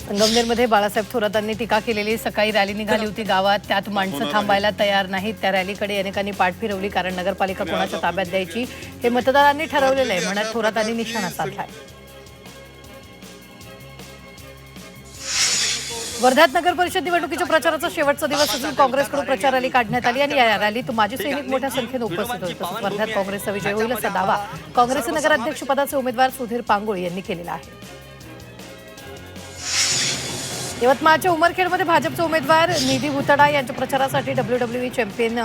संगमनेरमध्ये बाळासाहेब थोरातांनी टीका केलेली सकाळी रॅली निघाली होती गावात, त्यात माणसं थांबायला तयार नाहीत. त्या रॅलीकडे अनेकांनी पाठ फिरवली, कारण नगरपालिका कोणाच्या ताब्यात द्यायची हे मतदारांनी ठरवलेलं आहे म्हणत थोरातांनी निशाणा साधलाय. वर्ध्यात नगर परिषद निवडणुकीच्या प्रचाराचा शेवटचा दिवस असून काँग्रेसकडून प्रचार रॅली काढण्यात आली आणि या रॅलीत माजी सैनिक मोठ्या संख्येने उपस्थित होते. तसंच वर्ध्यात काँग्रेसचा विजय होईल असा दावा काँग्रेसचे नगराध्यक्षपदाचे उमेदवार सुधीर पांगोळी यांनी केलेला आहे. यवतमाळच्या उमरखेडमध्ये भाजपचे उमेदवार निधी भुतडा यांच्या प्रचारासाठी WWE चॅम्पियन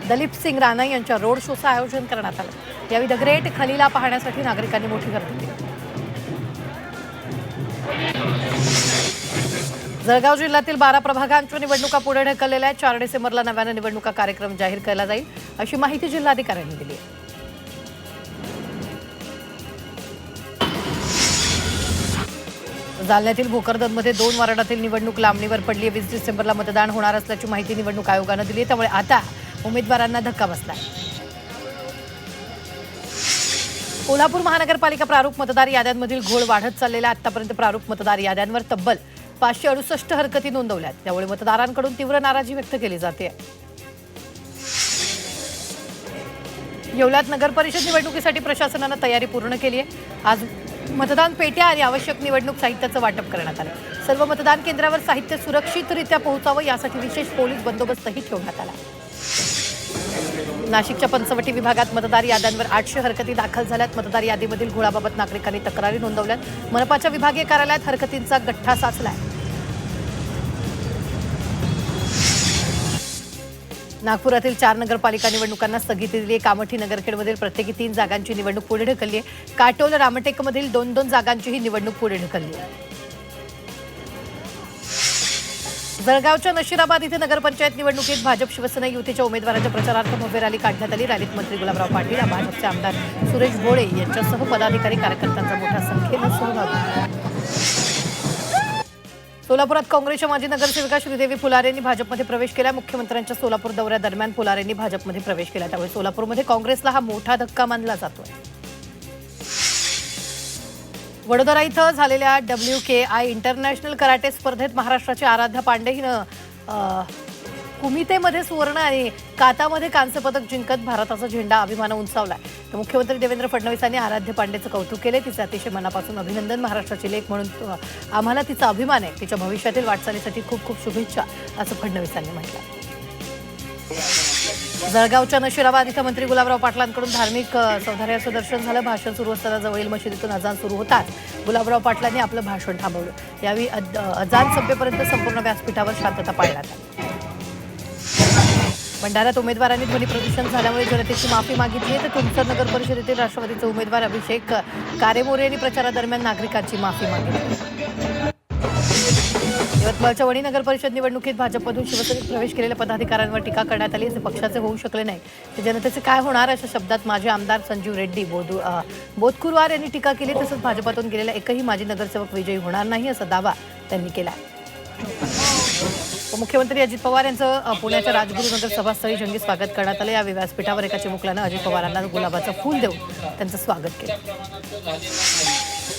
दलीप सिंग राणा यांच्या रोड शोचं आयोजन करण्यात आलं. यावेळी द ग्रेट खलीला पाहण्यासाठी नागरिकांनी मोठी गर्दी केली. जळगाव जिल्ह्यातील 12 प्रभागांच्या निवडणुका पुढे ढकललेल्या आहेत. 4 डिसेंबरला नव्यानं निवडणुका कार्यक्रम जाहीर केला जाईल अशी माहिती जिल्हाधिकाऱ्यांनी दिली आहे. जालन्यातील भोकरदनमध्ये 2 वार्डातील निवडणूक लांबणीवर पडली आहे. 20 डिसेंबरला मतदान होणार असल्याची माहिती निवडणूक आयोगानं दिली आहे. त्यामुळे आता उमेदवारांना धक्का बसला. कोल्हापूर महानगरपालिका प्रारूप मतदार याद्यांमधील घोळ वाढत चाललेला. आतापर्यंत प्रारूप मतदार याद्यांवर तब्बल 568 हरकती नोंदवल्यात. त्यामुळे मतदारांकडून तीव्र नाराजी व्यक्त केली जाते. येवल्यात नगर परिषद निवडणुकीसाठी प्रशासनानं तयारी पूर्ण केली आहे. आज मतदान पेट्या आणि आवश्यक निवडणूक साहित्याचं वाटप करण्यात आलं. सर्व मतदान केंद्रावर साहित्य सुरक्षितरित्या पोहोचावं यासाठी विशेष पोलीस बंदोबस्तही ठेवण्यात आला. नाशिकच्या पंचवटी विभागात मतदार याद्यांवर 800 हरकती दाखल झाल्यात. मतदार यादीमधील घोळाबाबत नागरिकांनी तक्रारी नोंदवल्यात. मनपाच्या विभागीय कार्यालयात हरकतींचा गठ्ठा साचलाय. नागपुरातील 4 नगरपालिका निवडणुकांना स्थगिती दिली आहे. कामठी नगरखेडमधील प्रत्येकी 3 जागांची निवडणूक पुढे ढकलली आहे. काटोल रामटेकमधील 2-2 जागांचीही निवडणूक पुढे ढकलली आहे. जळगावच्या नशिराबाद इथे नगरपंचायत निवडणुकीत भाजप शिवसेना युतीच्या उमेदवारांच्या प्रचारार्थ भव्य रॅली काढण्यात आली. रॅलीत मंत्री गुलाबराव पाटील, भाजपचे आमदार सुरेश भोळे यांच्यासह पदाधिकारी कार्यकर्त्यांचा मोठ्या संख्येनं सहभाग होता. सोलापुरात काँग्रेसच्या माजी नगरसेविका श्रीदेवी फुलारे यांनी भाजपमध्ये प्रवेश केला. मुख्यमंत्र्यांच्या सोलापूर दौऱ्यादरम्यान फुलारेंनी भाजपमध्ये प्रवेश केला. त्यामुळे सोलापूरमध्ये काँग्रेसला हा मोठा धक्का मानला जातोय. वडोदरा इथं झालेल्या WKI इंटरनॅशनल कराटे स्पर्धेत महाराष्ट्राची आराध्या पांडे हिनं कुमितेमध्ये सुवर्ण आणि कातामध्ये कांस्य पदक जिंकत भारताचा झेंडा अभिमानानं उंचावलाय. तर मुख्यमंत्री देवेंद्र फडणवीस यांनी आराध्य पांडेचं कौतुक केले. तिचे अतिशय मनापासून अभिनंदन. महाराष्ट्राची लेक म्हणून आम्हाला तिचा अभिमान आहे. तिच्या भविष्यातील वाटचालीसाठी खूप खूप शुभेच्छा असं फडणवीस यांनी म्हटलं. जळगावच्या नशिराबाद इथं मंत्री गुलाबराव पाटलांकडून धार्मिक सौंदर्याचं दर्शन झालं. भाषण सुरू असताना जवळील मशिदीतून अजान सुरू होताच गुलाबराव पाटलांनी आपलं भाषण थांबवलं. यावेळी अजान संपेपर्यंत संपूर्ण व्यासपीठावर शांतता पाळण्यात आली. भंडाऱ्यात उमेदवारांनी ध्वनी प्रदूषण झाल्यामुळे जनतेची माफी मागितली आहे. तर तुमसर नगर परिषदेतील राष्ट्रवादीचे उमेदवार अभिषेक कारेमोरे यांनी प्रचारादरम्यान नागरिकांची माफी मागितली. यवतमाळच्या वणी नगर परिषद निवडणुकीत भाजपमधून शिवसेनेत प्रवेश केलेल्या पदाधिकाऱ्यांवर टीका करण्यात आली. जे पक्षाचे होऊ शकले नाही ते जनतेचे काय होणार अशा शब्दात माजी आमदार संजीव रेड्डी बोधकुरवार यांनी टीका केली. तसंच भाजपातून गेलेला एकही माजी नगरसेवक विजयी होणार नाही असा दावा त्यांनी केला. मुख्यमंत्री अजित पवार यांचं पुण्याच्या राजगुरुनगर सभास्थळी जंगी स्वागत करण्यात आलं. या व्यासपीठावर एका चिमुकल्यानं अजित पवारांना गुलाबाचं फूल देऊन त्यांचं स्वागत केलं.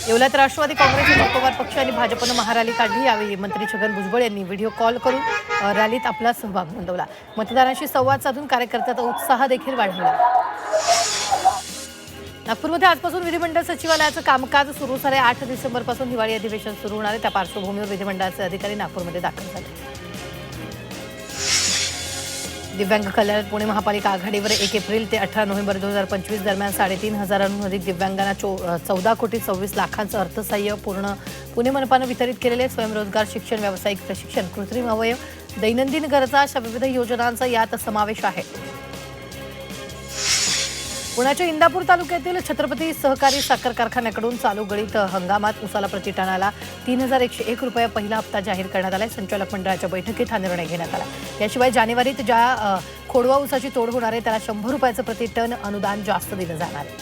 येवल्यात राष्ट्रवादी काँग्रेस, अजित पवार पक्ष आणि भाजपनं महारॅली काढली. यावेळी मंत्री छगन भुजबळ यांनी व्हिडिओ कॉल करून रॅलीत आपला सहभाग नोंदवला. मतदारांशी संवाद साधून कार्यकर्त्यांचा उत्साह देखील वाढवला. नागपूरमध्ये आजपासून विधिमंडळ सचिवालयाचं कामकाज सुरू झालंय. 8 डिसेंबरपासून हिवाळी अधिवेशन सुरू होणार आहे. त्या पार्श्वभूमीवर विधिमंडळाचे अधिकारी नागपूरमध्ये दाखल झाले. दिव्यांग कल्याण पुणे महापालिका आघाडीवर 1 एप्रिल ते 18 नोव्हेंबर 2025 दरम्यान 3,500 अधिक दिव्यांगांना 14 कोटी 26 लाखांचं अर्थसहाय्य पुणे मनपानं वितरित केलेले. स्वयंरोजगार, शिक्षण, व्यावसायिक प्रशिक्षण, कृत्रिम अवयव, दैनंदिन गरजा अशा विविध योजनांचा यात समावेश आहे. पुण्याच्या इंदापूर तालुक्यातील छत्रपती सहकारी साखर कारखान्याकडून चालू गळीत हंगामात उसाला प्रतिटनाला 3,101 रुपये पहिला हप्ता जाहीर करण्यात आला. संचालक मंडळाच्या बैठकीत हा निर्णय घेण्यात आला. याशिवाय जानेवारीत ज्या खोडवा उसाची तोड होणार आहे त्याला 100 रुपयाचं प्रतिटन अनुदान जास्त दिलं जाणार आहे.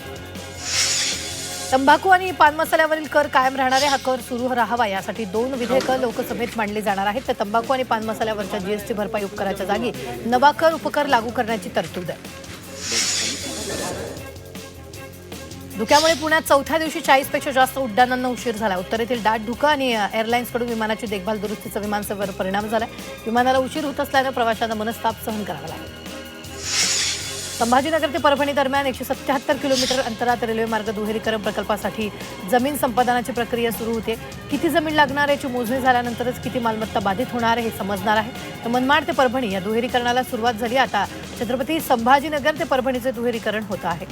तंबाखू आणि पान मसाल्यावरील कर कायम राहणारे हा कर सुरू राहावा यासाठी 2 विधेयकं लोकसभेत मांडली जाणार आहेत. तर तंबाखू आणि पान मसाल्यावरच्या GST भरपाई उपकराच्या जागी नवा कर उपकर लागू करण्याची तरतूद आहे. धुक्यामुळे पुण्यात चौथ्या दिवशी 40पेक्षा जास्त उड्डाणांना उशीर झाला. उत्तरेतील दाट धुकं आणि एअरलाईन्सकडून विमानाची देखभाल दुरुस्तीचा विमानसेवेवर परिणाम झाला. विमानाला उशीर होत असल्यानं प्रवाशांना मनस्ताप सहन करावा लागला. संभाजीनगर ते परभणी दरम्यान 177 किलोमीटर अंतरात रेल्वेमार्ग दुहेरीकरण प्रकल्पासाठी जमीन संपादनाची प्रक्रिया सुरू होते. किती जमीन लागणार याची मोजणी झाल्यानंतरच किती मालमत्ता बाधित होणार हे समजणार आहे. तर मनमाड ते परभणी या दुहेरीकरणाला सुरुवात झाली. आता छत्रपती संभाजीनगर ते परभणीचे दुहेरीकरण होत आहे.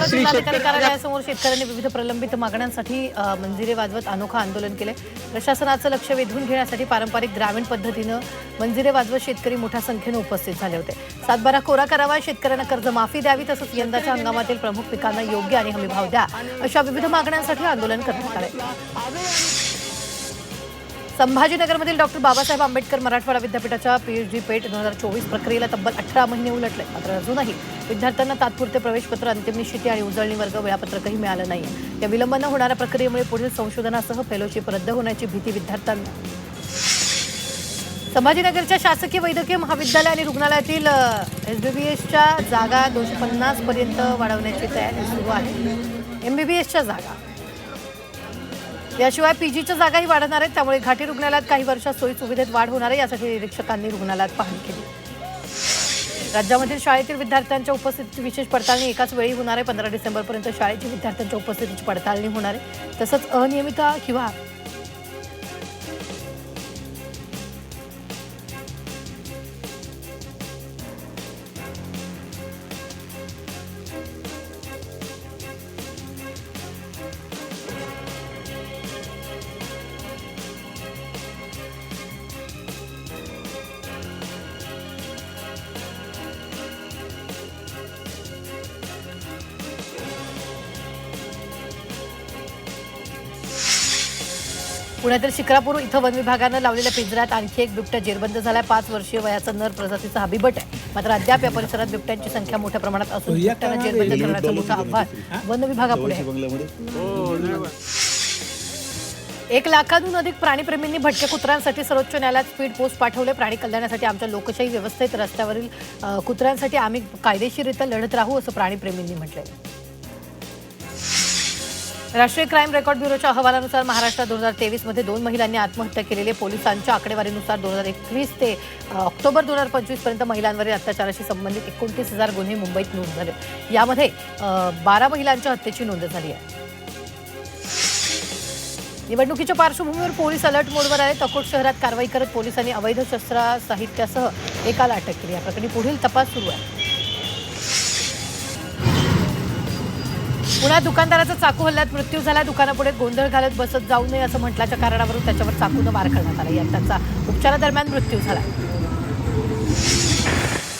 जिल्हाधिकारी कार्यालयासमोर शेतकऱ्यांनी विविध प्रलंबित मागण्यांसाठी मंजिरे वाजवत अनोखं आंदोलन केले. प्रशासनाचं लक्ष वेधून घेण्यासाठी पारंपरिक ग्रामीण पद्धतीनं मंजिरे वाजवत शेतकरी मोठ्या संख्येनं उपस्थित झाले होते. सातबारा कोरा करावा, शेतकऱ्यांना कर्जमाफी द्यावी, तसंच यंदाच्या हंगामातील प्रमुख पिकांना योग्य आणि हमीभाव द्या, अशा विविध मागण्यांसाठी आंदोलन करण्यात आले. संभाजीनगरमधील डॉक्टर बाबासाहेब आंबेडकर मराठवाडा विद्यापीठाच्या पीएचडी पेट 2024 प्रक्रियेला तब्बल 18 महिने उलटले. मात्र अजूनही विद्यार्थ्यांना तात्पुरते प्रवेशपत्र, अंतिम निश्चिती आणि उजळणी वर्ग वेळापत्रकही मिळालं नाही. या विलंबानं होणाऱ्या प्रक्रियेमुळे पुढील संशोधनासह फेलोशिप रद्द होण्याची भीती विद्यार्थ्यांना. संभाजीनगरच्या शासकीय वैद्यकीय महाविद्यालय आणि रुग्णालयातील एसबीबीएसच्या जागा 250 पर्यंत वाढवण्याची तयारी सुरू आहे. एमबीबीएसच्या जागा याशिवाय पीजीच्या जागाही वाढणार आहेत. त्यामुळे घाटी रुग्णालयात काही वर्षात सोयी सुविधेत वाढ होणार आहे. यासाठी निरीक्षकांनी रुग्णालयात पाहणी केली. राज्यामधील शाळेतील विद्यार्थ्यांच्या उपस्थितीची विशेष पडताळणी एकाच वेळी होणार आहे. 15 डिसेंबरपर्यंत शाळेची विद्यार्थ्यांच्या उपस्थितीची पडताळणी होणार आहे. तसंच अनियमितता किंवा पुण्यातील शिक्रापूर इथं वन विभागानं लावलेल्या पिंजऱ्यात आणखी एक बिबट्या जेरबंद झालाय. 5 वर्षीय वयाचा नर प्रजातीचा हा बिबट आहे. मात्र अद्याप या परिसरात बिबट्यांची संख्या मोठ्या प्रमाणात असून बिबट्यांना जेरबंद करण्याचं मोठं आव्हान वन विभागापुढे आहे. 1 लाखांहून अधिक प्राणीप्रेमींनी भटक्या कुत्र्यांसाठी सर्वोच्च न्यायालयात स्पीड पोस्ट पाठवले. प्राणी कल्याणासाठी आमच्या लोकशाही व्यवस्थेत रस्त्यावरील कुत्र्यांसाठी आम्ही कायदेशीररित्या लढत राहू, असं प्राणीप्रेमींनी म्हटलंय. राष्ट्रीय क्राईम रेकॉर्ड ब्युरोच्या अहवालानुसार महाराष्ट्रात 2023 मध्ये 2 महिलांनी आत्महत्या केलेली. पोलिसांच्या आकडेवारीनुसार 2021 ते ऑक्टोबर 2025 पर्यंत महिलांवरील अत्याचाराशी संबंधित 29,000 गुन्हे मुंबईत नोंद झाले. यामध्ये 12 महिलांच्या हत्येची नोंद झाली आहे. निवडणुकीच्या पार्श्वभूमीवर पोलीस अलर्ट मोडवर आले. अकोट शहरात कारवाई करत पोलिसांनी अवैध शस्त्र साहित्यासह एकाला अटक केली. या प्रकरणी पुढील तपास सुरू आहे. पुण्यात दुकानदाराचा चाकू हल्ल्यात मृत्यू झाला. दुकानापुढे गोंधळ घालत बसत जाऊ नये असं म्हटल्याच्या कारणावरून त्याच्यावर चाकूनं वार करण्यात आला. यात त्याचा उपचारादरम्यान मृत्यू झाला.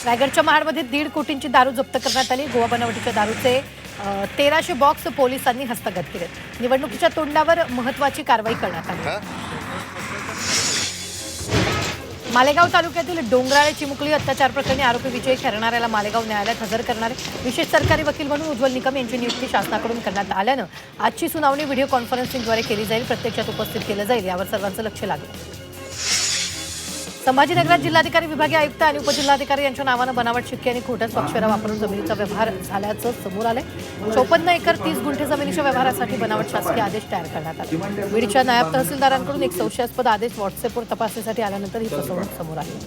रायगडच्या महाडमध्ये 1.5 कोटींची दारू जप्त करण्यात आली. गोवा बनावटीच्या दारूचे 1300 बॉक्स पोलिसांनी हस्तगत केले. निवडणुकीच्या तोंडावर महत्वाची कारवाई करण्यात आली. मालेगाव तालुक्यातील डोंगराळे चिमुकली अत्याचार प्रकरणी आरोपी विजय खैरनार मालेगाव न्यायालयात हजर करणारे विशेष सरकारी वकील म्हणून उज्ज्वल निकम यांची नियुक्ती शासनाकडून करण्यात आल्यानं आजची सुनावणी व्हिडिओ कॉन्फरन्सिंगद्वारे केली जाईल. प्रत्यक्षात उपस्थित केलं जाईल, यावर सर्वांचं लक्ष लागेल. संभाजीनगरात जिल्हाधिकारी, विभागीय आयुक्त आणि उपजिल्हाधिकारी यांच्या नावानं बनावट शिक्के आणि खोट्या स्वाक्षऱ्या वापरून जमिनीचा व्यवहार झाल्याचं समोर आलंय. 54 एकर 30 गुंठे जमिनीच्या व्यवहारासाठी बनावट शासकीय आदेश तयार करण्यात आले. बीडच्या नायब तहसीलदारांकडून एक संशयास्पद आदेश व्हॉट्सअपवर तपासणीसाठी आल्यानंतर ही फसवणूक समोर आली.